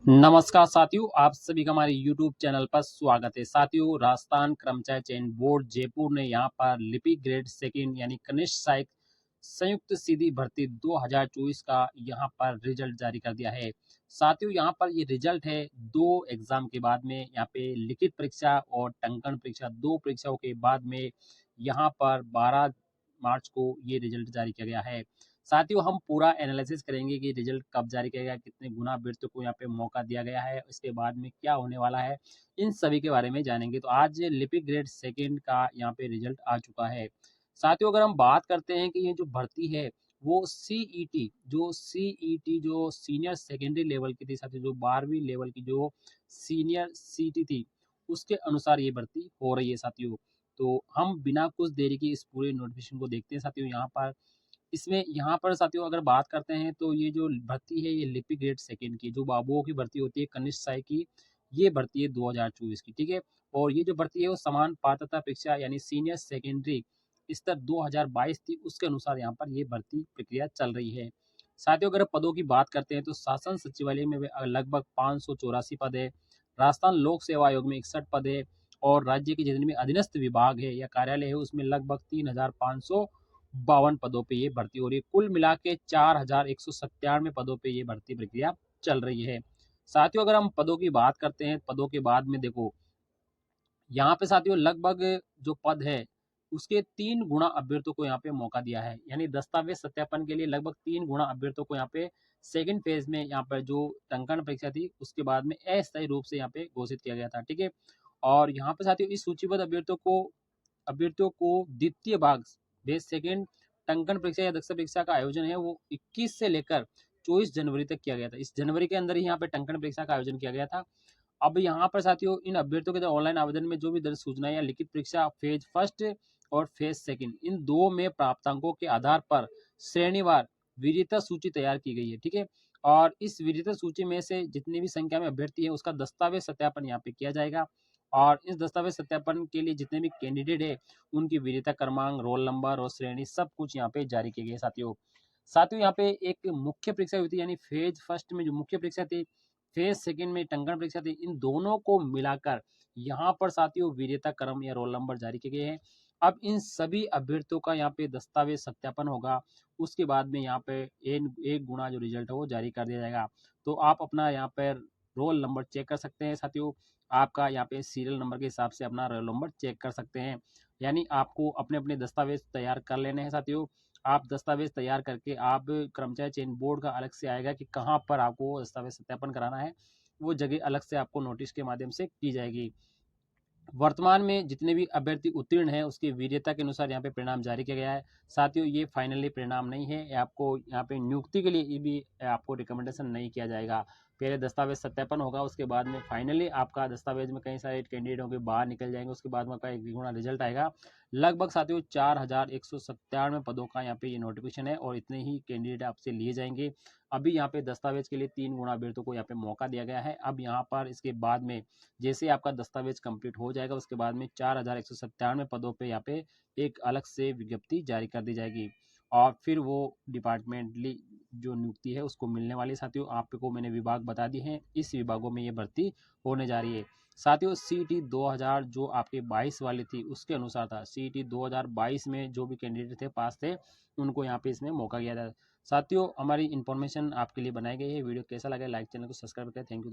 नमस्कार साथियों, आप सभी का हमारे YouTube चैनल पर स्वागत है। साथियों, राजस्थान कर्मचारी चयन बोर्ड जयपुर ने यहाँ पर लिपिक ग्रेड सेकंड यानी कनिष्ठ सहायक संयुक्त सीधी भर्ती 2024 का यहाँ पर रिजल्ट जारी कर दिया है। साथियों, यहाँ पर ये रिजल्ट है 2 एग्जाम के बाद में, यहाँ पे लिखित परीक्षा और टंकण परीक्षा 2 परीक्षाओं के बाद में यहाँ पर 12 मार्च को ये रिजल्ट जारी किया गया है। साथियों, हम पूरा एनालिसिस करेंगे कि रिजल्ट कब जारी किया गया, कितने गुना अभ्यर्थियों को यहाँ पे मौका दिया गया है, इसके बाद में क्या होने वाला है, इन सभी के बारे में जानेंगे। तो आज लिपिक ग्रेड सेकंड का यहाँ पे रिजल्ट आ चुका है। साथियों, अगर हम बात करते हैं कि ये जो भर्ती है वो सीईटी जो सीनियर सेकेंडरी लेवल की थी, साथियों जो 12वीं लेवल की जो सीनियर सीटी थी, उसके अनुसार ये भर्ती हो रही है साथियों। तो हम बिना कुछ देरी की इस पूरे नोटिफिकेशन को देखते हैं साथियों। यहाँ पर साथियों अगर बात करते हैं तो ये जो भर्ती है ये लिपिक ग्रेड सेकंड की जो बाबुओं की भर्ती होती है कनिष्ठ सहायक की, ये भर्ती है 2024 की, ठीक है। और ये जो भर्ती है वो समान पात्रता परीक्षा यानी सीनियर सेकेंडरी स्तर 2022 थी, उसके अनुसार यहाँ पर ये भर्ती प्रक्रिया चल रही है। साथियों, अगर पदों की बात करते हैं तो शासन सचिवालय में लगभग 584 पद है, राजस्थान लोक सेवा आयोग में 61 पद है, और राज्य के जितने भी अधीनस्थ विभाग है या कार्यालय है उसमें लगभग 3552 पदों पे ये भर्ती हो रही है। कुल मिला के 4197 पदों पे ये भर्ती प्रक्रिया चल रही है। साथियों, अगर हम पदों की बात करते हैं, पदों के बाद में देखो यहाँ पे साथियों लगभग जो पद है उसके 3 गुना अभ्यर्थियों को यहाँ पे मौका दिया है, यानी दस्तावेज सत्यापन के लिए लगभग 3 गुना अभ्यर्थियों को यहाँ पे सेकंड फेज में यहाँ पर जो टंकण परीक्षा थी उसके बाद में अस्थायी रूप से यहाँ पे घोषित किया गया था, ठीक है। और यहाँ पे साथियों इस सूचीबद्ध अभ्यर्थियों को द्वितीय भाग बेस सेकंड टंकण परीक्षा या दक्षता परीक्षा का आयोजन है वो 21 से लेकर 24 जनवरी तक किया गया था। इस जनवरी के अंदर ही यहाँ पे टंकण परीक्षा का आयोजन किया गया था। अब यहाँ पर साथियों इन अभ्यर्थियों के ऑनलाइन आवेदन में जो भी दर्ज सूचनाएं या लिखित परीक्षा फेज फर्स्ट और फेज सेकंड इन दो में प्राप्तांकों के आधार पर श्रेणीवार विजेता सूची तैयार की गई है, ठीक है। और इस विजेता सूची में से जितनी भी संख्या में अभ्यर्थी है उसका दस्तावेज सत्यापन यहाँ पे किया जाएगा। और इस दस्तावेज सत्यापन के लिए जितने भी कैंडिडेट है उनकी विजेता क्रमांक, रोल नंबर और श्रेणी सब कुछ यहाँ पे जारी किए गए साथियों। साथियों, यहाँ पे एक मुख्य परीक्षा हुई थी, यानी फेज फर्स्ट में जो मुख्य परीक्षा थी, फेज सेकंड में टंकण परीक्षा थी, इन दोनों को मिलाकर यहाँ पर साथियों विजेता क्रम या रोल नंबर जारी किए गए हैं। अब इन सभी अभ्यर्थियों का यहाँ पे दस्तावेज सत्यापन होगा, उसके बाद में यहाँ पे एक गुना जो रिजल्ट है वो जारी कर दिया जाएगा। तो आप अपना यहाँ पर रोल नंबर चेक कर सकते हैं साथियों, आपका यहाँ पे सीरियल नंबर के हिसाब से अपना रोल नंबर चेक कर सकते हैं। यानी आपको अपने अपने दस्तावेज तैयार कर लेने हैं साथियों। आप दस्तावेज तैयार करके आप कर्मचारी चयन बोर्ड का अलग से आएगा कि कहाँ पर आपको दस्तावेज सत्यापन कराना है, वो जगह अलग से आपको नोटिस के माध्यम से की जाएगी। वर्तमान में जितने भी अभ्यर्थी उत्तीर्ण हैं उसकी वरीयता के अनुसार यहाँ पे परिणाम जारी किया गया है। साथियों, ये फाइनली परिणाम नहीं है, आपको यहाँ पे नियुक्ति के लिए भी आपको रिकमेंडेशन नहीं किया जाएगा। पहले दस्तावेज सत्यापन होगा, उसके बाद में फाइनली आपका दस्तावेज में कई सारे कैंडिडेटों के बाहर निकल जाएंगे, उसके बाद में आपका एक गुना रिजल्ट आएगा। लगभग साथियों 4197 पदों का यहाँ पे ये नोटिफिकेशन है और इतने ही कैंडिडेट आपसे लिए जाएंगे। अभी यहाँ पे दस्तावेज के लिए 3 गुना अभ्यर्थियों को यहाँ पे मौका दिया गया है। अब यहाँ पर इसके बाद में जैसे आपका दस्तावेज कंप्लीट हो जाएगा उसके बाद में 4197 पदों पे यहाँ पे एक अलग से विज्ञप्ति जारी कर दी जाएगी और फिर वो डिपार्टमेंटली जो नियुक्ति है उसको मिलने वाली। साथियों, आपको मैंने विभाग बता दिए हैं, इस विभागों में ये भर्ती होने जा रही है। साथियों, सीटी 2000 जो आपके 22 वाली थी उसके अनुसार था, सीटी 2022 में जो भी कैंडिडेट थे पास थे उनको यहाँ पे इसमें मौका दिया था। साथियों, हमारी इन्फॉर्मेशन आपके लिए बनाई गई है। वीडियो कैसा लगा लाइक, चैनल को सब्सक्राइब करें। Thank you.